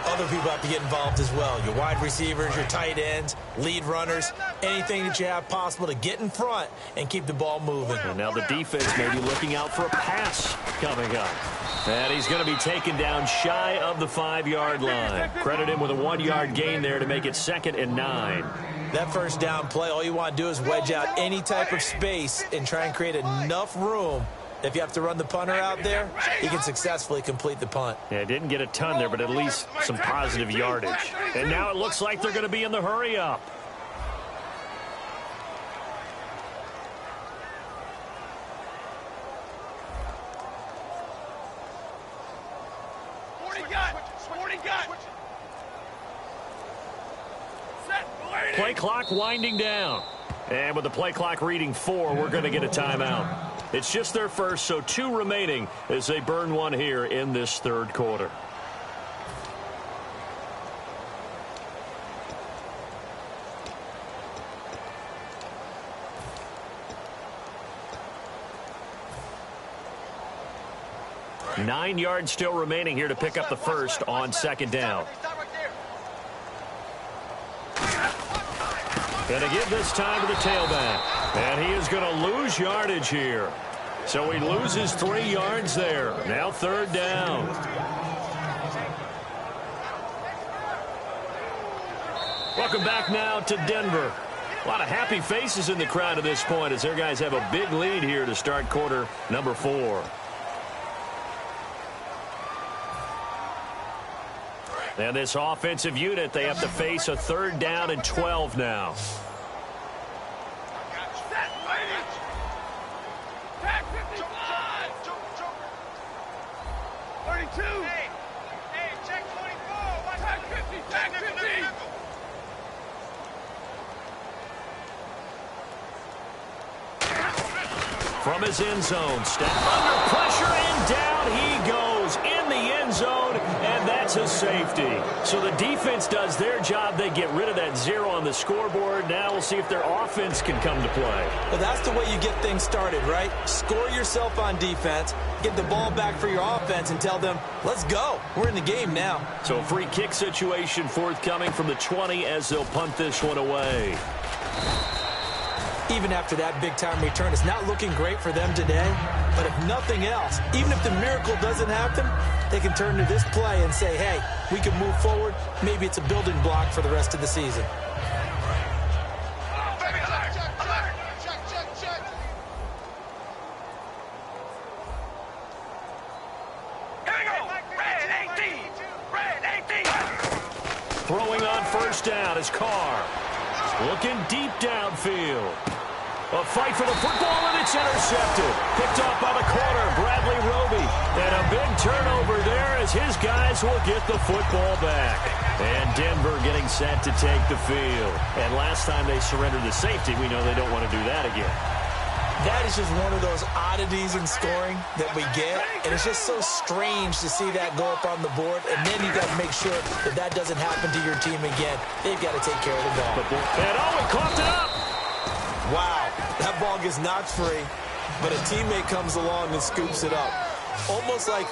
other people have to get involved as well. Your wide receivers, your tight ends, lead runners, anything that you have possible to get in front and keep the ball moving. And now the defense may be looking out for a pass coming up. And he's going to be taken down shy of the 5-yard line. Credit him with a 1-yard gain there to make it 2nd and 9. That first down play, all you want to do is wedge out any type of space and try and create enough room. If you have to run the punter out there, he can successfully complete the punt. Yeah, didn't get a ton there, but at least some positive yardage. And now it looks like they're going to be in the hurry-up. Play clock winding down. And with the play clock reading 4, we're going to get a timeout. It's just their first, so 2 remaining as they burn one here in this 3rd quarter. Nine yards still remaining here to pick up the first on 2nd down. Going to give this time to the tailback. And he is going to lose yardage here. So he loses 3 yards there. Now 3rd down. Welcome back now to Denver. A lot of happy faces in the crowd at this point as their guys have a big lead here to start quarter number 4. And this offensive unit, they have to face a 3rd down and 12 now. From his end zone, step under pressure, and down he goes in the end zone, and that's a safety. So the defense does their job. They get rid of that 0 on the scoreboard. Now we'll see if their offense can come to play. Well, that's the way you get things started, right? Score yourself on defense, get the ball back for your offense, and tell them, let's go. We're in the game now. So a free kick situation forthcoming from the 20 as they'll punt this one away. Even after that big-time return, it's not looking great for them today. But if nothing else, even if the miracle doesn't happen, they can turn to this play and say, hey, we can move forward. Maybe it's a building block for the rest of the season. Throwing on 1st down is Carr. Looking deep downfield. A fight for the football, and it's intercepted. Picked off by the corner, Bradley Roby. And a big turnover there as his guys will get the football back. And Denver getting set to take the field. And last time they surrendered the safety, we know they don't want to do that again. That is just one of those oddities in scoring that we get. And it's just so strange to see that go up on the board. And then you got to make sure that that doesn't happen to your team again. They've got to take care of the ball. And he coughed it up. Wow, that ball gets knocked free, but a teammate comes along and scoops it up. It's almost like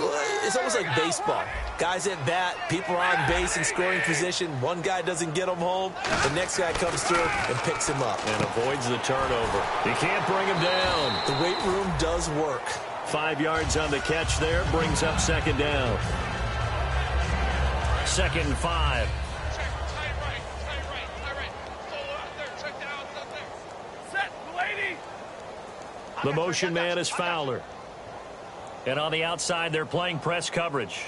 baseball. Guys at bat, people are on base in scoring position. One guy doesn't get him home. The next guy comes through and picks him up. And avoids the turnover. He can't bring him down. The weight room does work. 5 yards on the catch there. Brings up 2nd down. 2nd and 5. The motion man is Fowler. And on the outside, they're playing press coverage.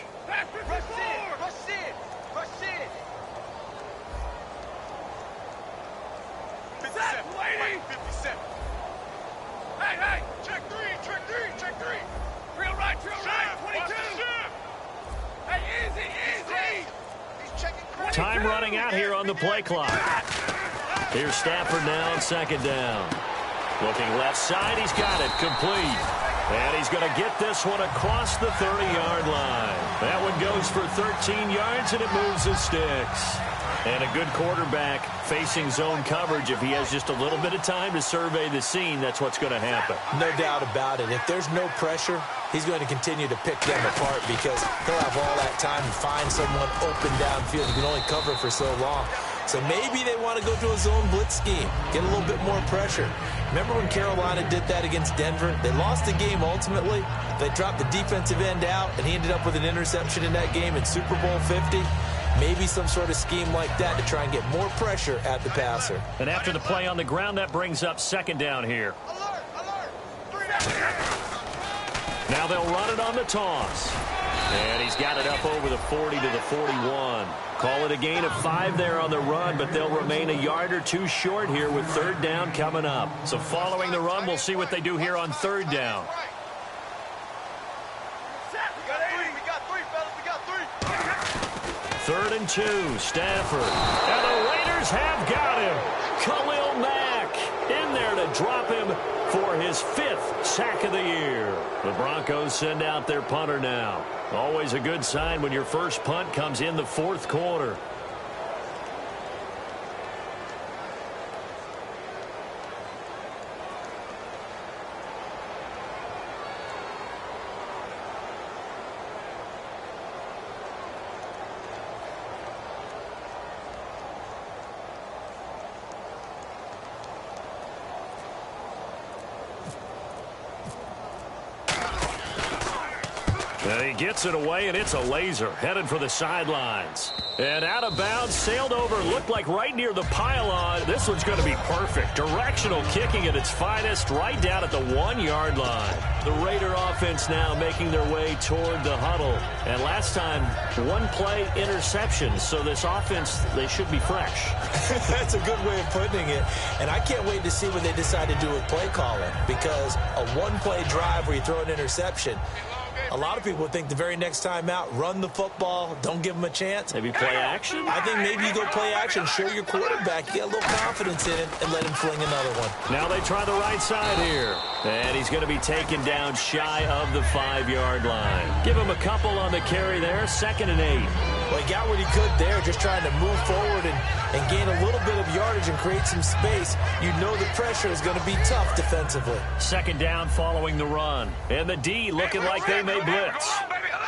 Hey, check three. Real right, 22. Hey, easy. Time running out here on the play clock. Here's Stafford now on 2nd down. Looking left side, he's got it, complete. And he's going to get this one across the 30-yard line. That one goes for 13 yards, and it moves the sticks. And a good quarterback facing zone coverage, if he has just a little bit of time to survey the scene, that's what's going to happen. No doubt about it. If there's no pressure, he's going to continue to pick them apart because he'll have all that time to find someone open downfield. You can only cover for so long. So maybe they want to go to a zone blitz scheme, get a little bit more pressure. Remember when Carolina did that against Denver? They lost the game ultimately. They dropped the defensive end out, and he ended up with an interception in that game in Super Bowl 50. Maybe some sort of scheme like that to try and get more pressure at the passer. And after the play on the ground, that brings up second down here. Now they'll run it on the toss. And he's got it up over the 40 to the 41. Call it a gain of 5 there on the run, but they'll remain a yard or two short here with third down coming up. So following the run, we'll see what they do here on third down. Third and 2, Stafford. And the Raiders have got him. Khalil Mack in there to drop him for his 5th sack of the year. The Broncos send out their punter now. Always a good sign when your first punt comes in the 4th quarter. And he gets it away, and it's a laser headed for the sidelines. And out of bounds, sailed over, looked like right near the pylon. This one's going to be perfect. Directional kicking at its finest, right down at the 1-yard line. The Raider offense now making their way toward the huddle. And last time, 1-play interception. So this offense, they should be fresh. That's a good way of putting it. And I can't wait to see what they decide to do with play calling. Because a 1-play drive where you throw an interception, a lot of people think the very next time out, run the football, don't give them a chance. Maybe play action? I think maybe you go play action, show your quarterback, get a little confidence in it, and let him fling another one. Now they try the right side here. And he's going to be taken down shy of the 5-yard line. Give him a couple on the carry there, 2nd and 8. Well, he got what he could there, just trying to move forward and gain a little bit of yardage and create some space. You know the pressure is going to be tough defensively. 2nd down following the run. And the D looking like they may blitz.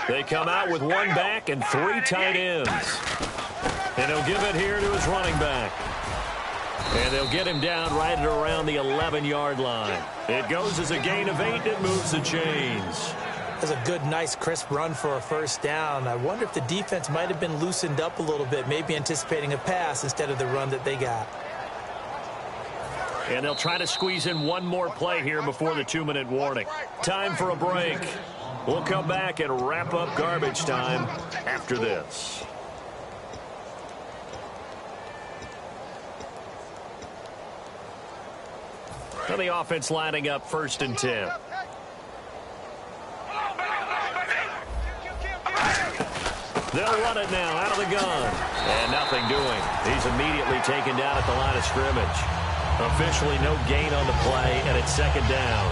They come out with 1 back and 3 tight ends. And he'll give it here to his running back. And they'll get him down right at around the 11-yard line. It goes as a gain of 8. It moves the chains. That's a good, nice, crisp run for a first down. I wonder if the defense might have been loosened up a little bit, maybe anticipating a pass instead of the run that they got. And they'll try to squeeze in one more play here before the 2-minute warning. Time for a break. We'll come back and wrap up garbage time after this. And the offense lining up 1st and 10. They'll run it now out of the gun. And nothing doing. He's immediately taken down at the line of scrimmage. Officially no gain on the play, and it's 2nd down.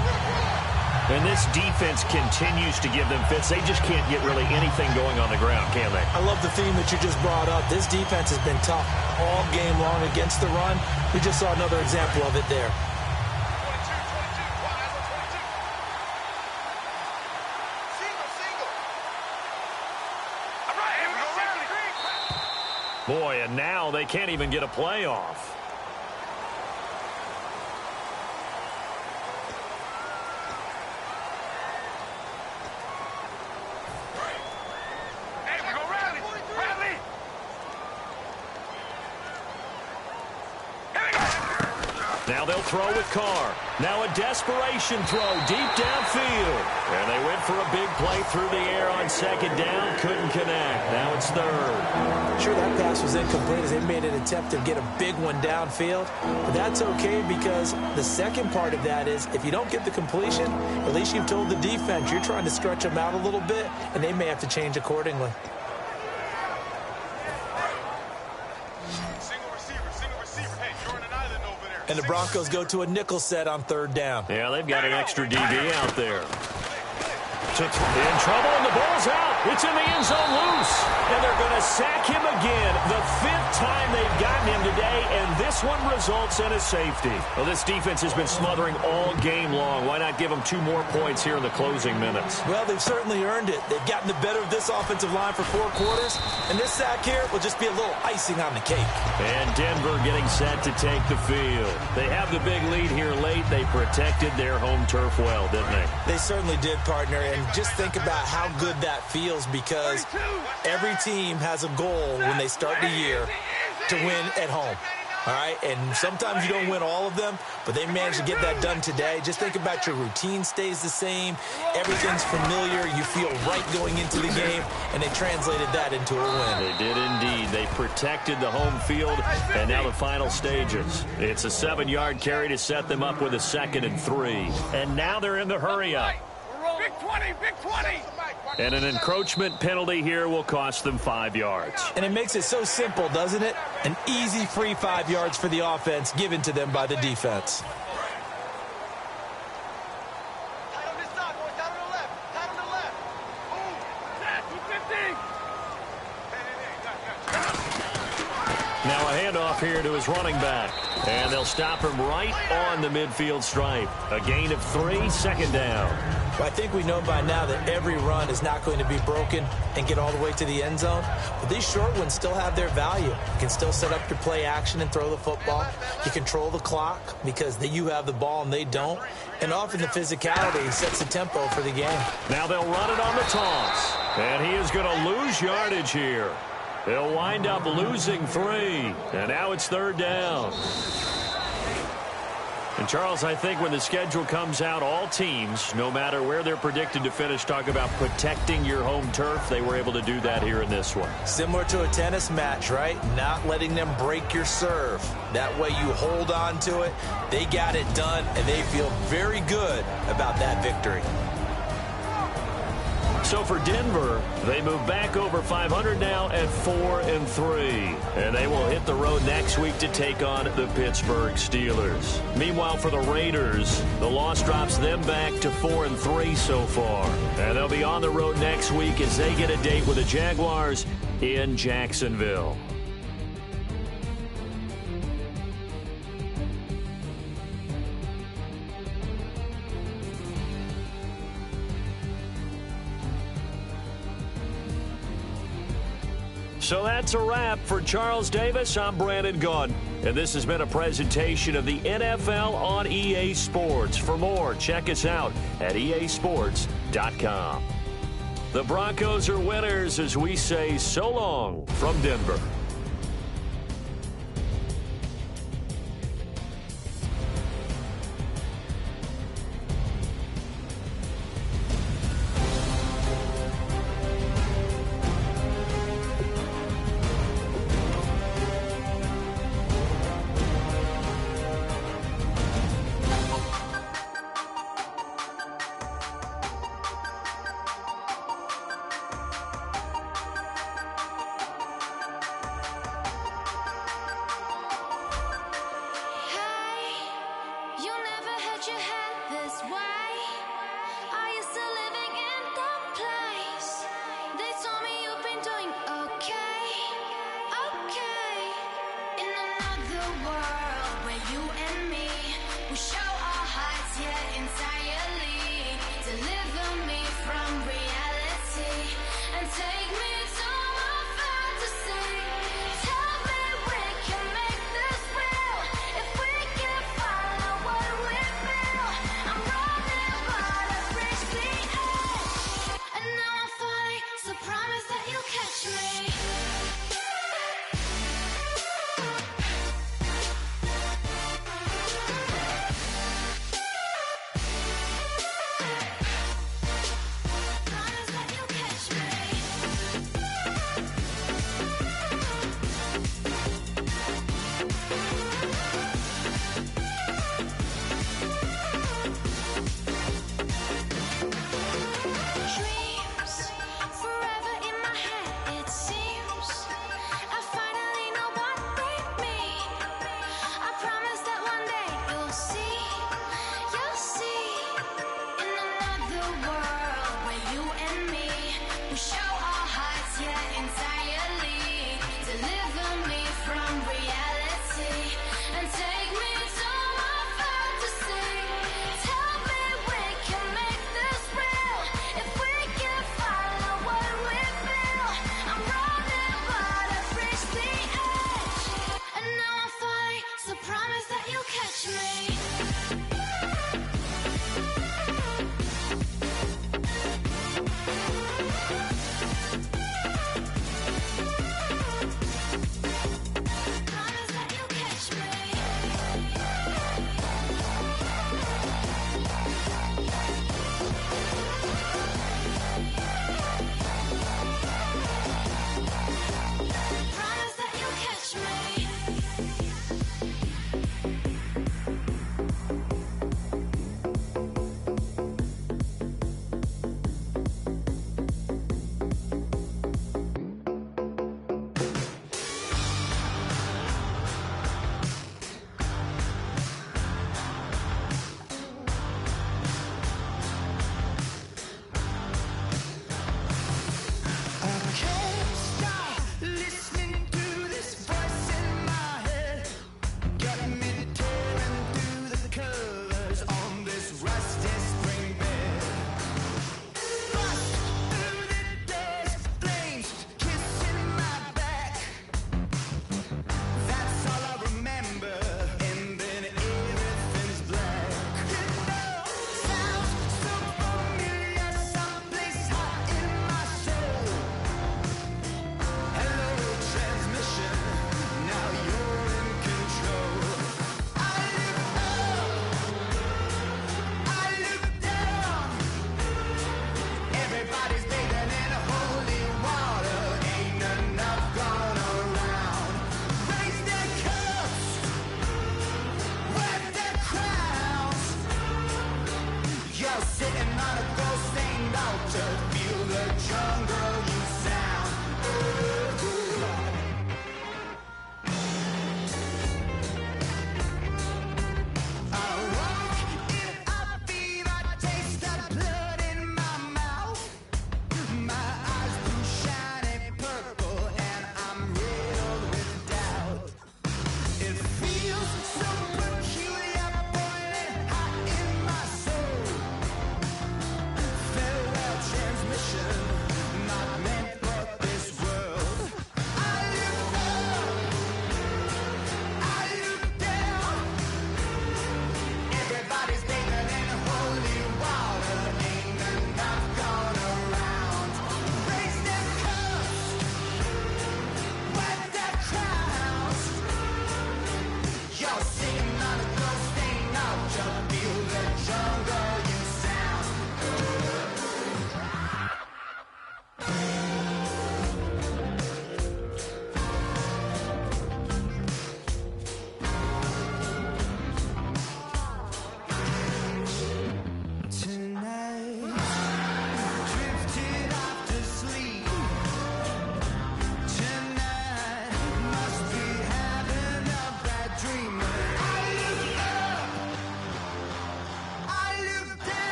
And this defense continues to give them fits. They just can't get really anything going on the ground, can they? I love the theme that you just brought up. This defense has been tough all game long against the run. We just saw another example of it there. Boy, and now they can't even get a play off. Now they'll throw with Carr. Now a desperation throw deep downfield. And they went for a big play through the air on 2nd down. Couldn't connect. Now it's 3rd. Sure, that pass was incomplete as they made an attempt to get a big one downfield. But that's okay because the second part of that is if you don't get the completion, at least you've told the defense you're trying to stretch them out a little bit, and they may have to change accordingly. And the Broncos go to a nickel set on 3rd down. Yeah, they've got an extra DB out there. In trouble, and the ball's out. It's in the end zone loose. And they're going to sack him again. The 5th time they this one results in a safety. Well, this defense has been smothering all game long. Why not give them 2 more points here in the closing minutes? Well, they've certainly earned it. They've gotten the better of this offensive line for 4 quarters, and this sack here will just be a little icing on the cake. And Denver getting set to take the field. They have the big lead here late. They protected their home turf well, didn't they? They certainly did, partner, and just think about how good that feels, because every team has a goal when they start the year to win at home. All right, and sometimes you don't win all of them, but they managed to get that done today. Just think about your routine stays the same. Everything's familiar. You feel right going into the game, and they translated that into a win. They did indeed. They protected the home field, and now the final stages. It's a 7-yard carry to set them up with a 2nd and 3. And now they're in the hurry-up. Big 20, big 20. And an encroachment penalty here will cost them 5 yards. And it makes it so simple, doesn't it? An easy free 5 yards for the offense given to them by the defense. Tight on this side, boys. Tight on the left. Tight on the left. Move. 250. Now a handoff here to his running back. And they'll stop him right on the midfield stripe. A gain of 3, 2nd down. Well, I think we know by now that every run is not going to be broken and get all the way to the end zone. But these short ones still have their value. You can still set up your play action and throw the football. You control the clock because you have the ball and they don't. And often the physicality sets the tempo for the game. Now they'll run it on the toss. And he is going to lose yardage here. They'll wind up losing 3. And now it's 3rd down. And, Charles, I think when the schedule comes out, all teams, no matter where they're predicted to finish, talk about protecting your home turf. They were able to do that here in this one. Similar to a tennis match, right? Not letting them break your serve. That way you hold on to it. They got it done, and they feel very good about that victory. So for Denver, they move back over 500 now at 4 and 3. And they will hit the road next week to take on the Pittsburgh Steelers. Meanwhile, for the Raiders, the loss drops them back to 4 and 3 so far. And they'll be on the road next week as they get a date with the Jaguars in Jacksonville. So that's a wrap. For Charles Davis, I'm Brandon Gaudin. And this has been a presentation of the NFL on EA Sports. For more, check us out at easports.com. The Broncos are winners as we say so long from Denver.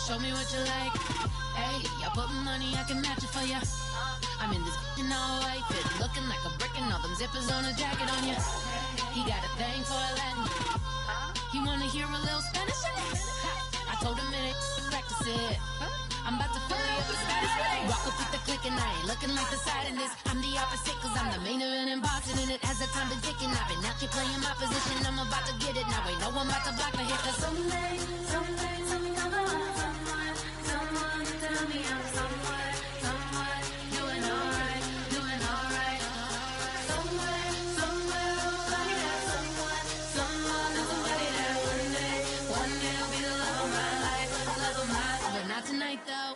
show me what you like. Hey, I put money, I can match it for ya. I'm in this in all white fit, looking like a brick and all them zippers on a jacket on ya. He got a thing for a Latin. He wanna hear a little Spanish? I told him it ain't practice it. I'm about to fully up the status. Walk up with the click and I ain't looking like the side in this. I'm the opposite cause I'm the main event in boxing and it has the time been ticking. I've been out here playing my position. I'm about to get it now. Ain't no one about to block the hit. Cause someday, something come along. Someone tell me I'm someone doing alright. Somewhere, somebody that someone is somebody that one day will be the love of my life, but not tonight though.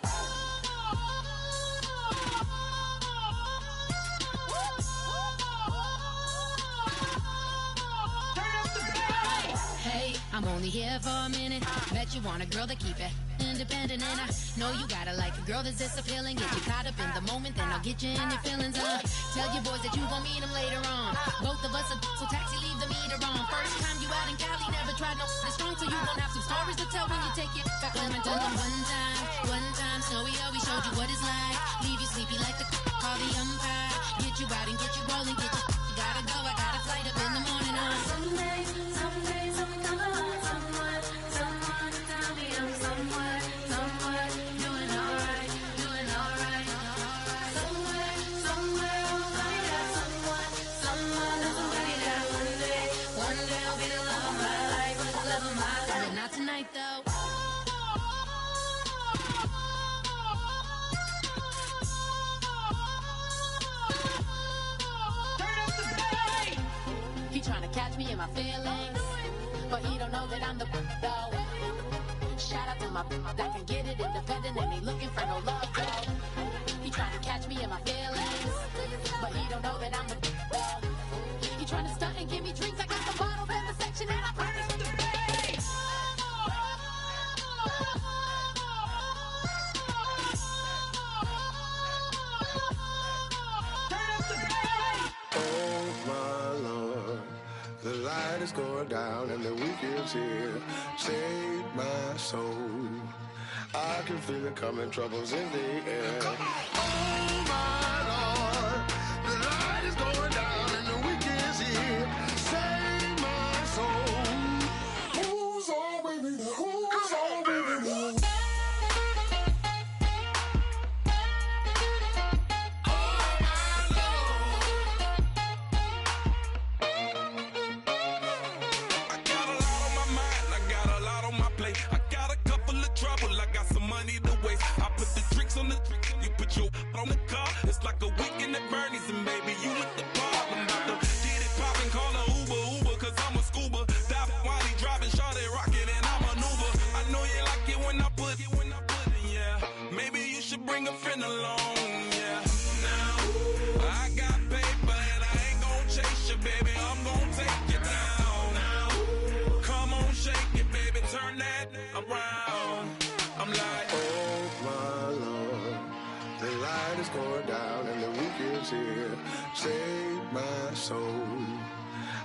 Hey, I'm only here for a minute. Bet you want a girl to keep it independent, and I know you gotta like a girl that's this appealing. Get you caught up in the moment, then I'll get you in your feelings. Tell your boys that you gon' meet them later on. Both of us are so taxi, leave the meter on. First time you out in Cali, never tried no this strong, so you gon' have some stories to tell when you take it back home and tell them one time, Snowy always showed you what it's like. Leave you sleepy like the call the umpire. Get you out and get you rolling, get you gotta go. I got a flight up in the morning on someday, something come along. Someone tell me I'm someone doing alright. Somewhere, somebody that somebody that one day will be the love of my life, but not tonight though. He tryna catch me in my feelings, but he don't know that I'm the though. Shout out to my that can get it independent and ain't looking for no love though. He tryna catch me in my feelings, but he don't know that I'm the though. He tryna stunt and give me drinks. I got the bottles in the section and I promise to pay. Oh my Lord, the light is going down and the weekend's here. Save my soul. I can feel it coming, troubles in the air. Oh my Lord, the light is going down and the weekend's here. Save my soul. Who's all with me? Who's all with me? On the car, it's like a weekend at Bernie's, and baby, you look the part. I'm about to get it poppin', call a Uber, cause I'm a scuba. Dive while he driving, shawty rocket, and I maneuver. I know you like it when I put it, yeah. Maybe you should bring a friend along, yeah. Now, I got paper, and I ain't gon' chase you, baby, I'm gon' take you down. Now, come on, shake it, baby, turn that around. I'm like, oh my Lord, the light is going down and the weekend's here. Save my soul.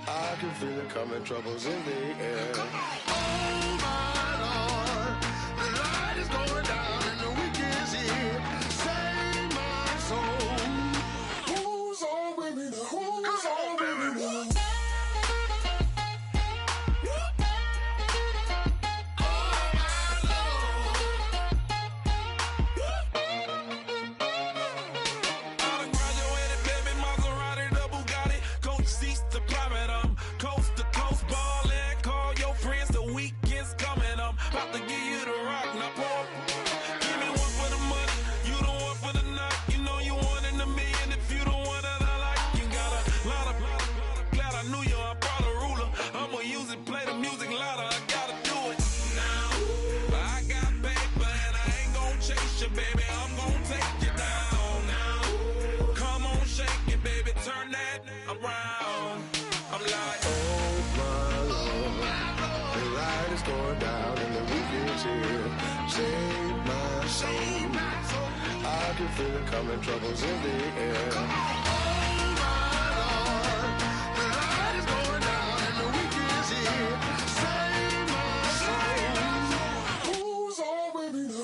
I can feel it coming, troubles in the air. Oh my Lord, the light is going down and the weekend's here. Save my soul. Who's all with me? Who's all with me? I can feel it coming, troubles in the air. Oh my Lord, the light is going down and the weekend's here. Save my soul. Who's all with me?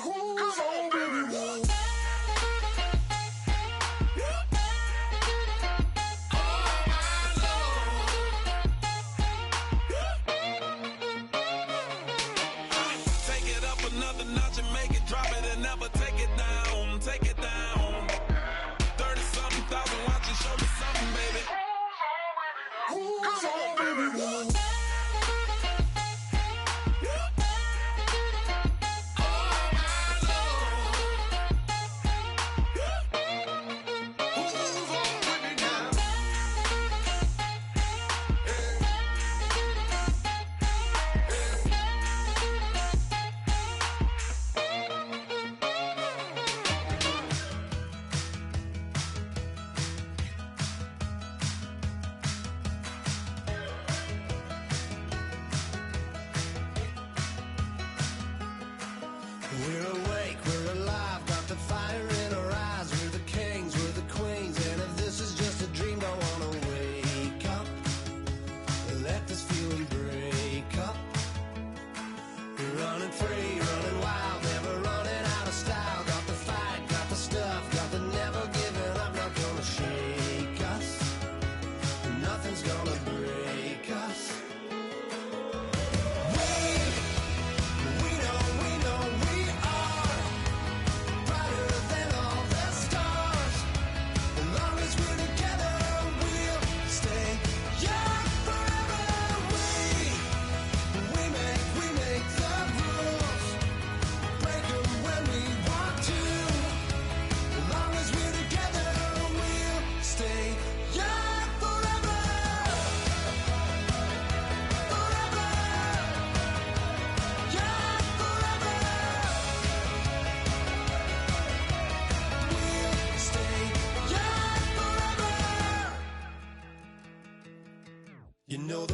You know the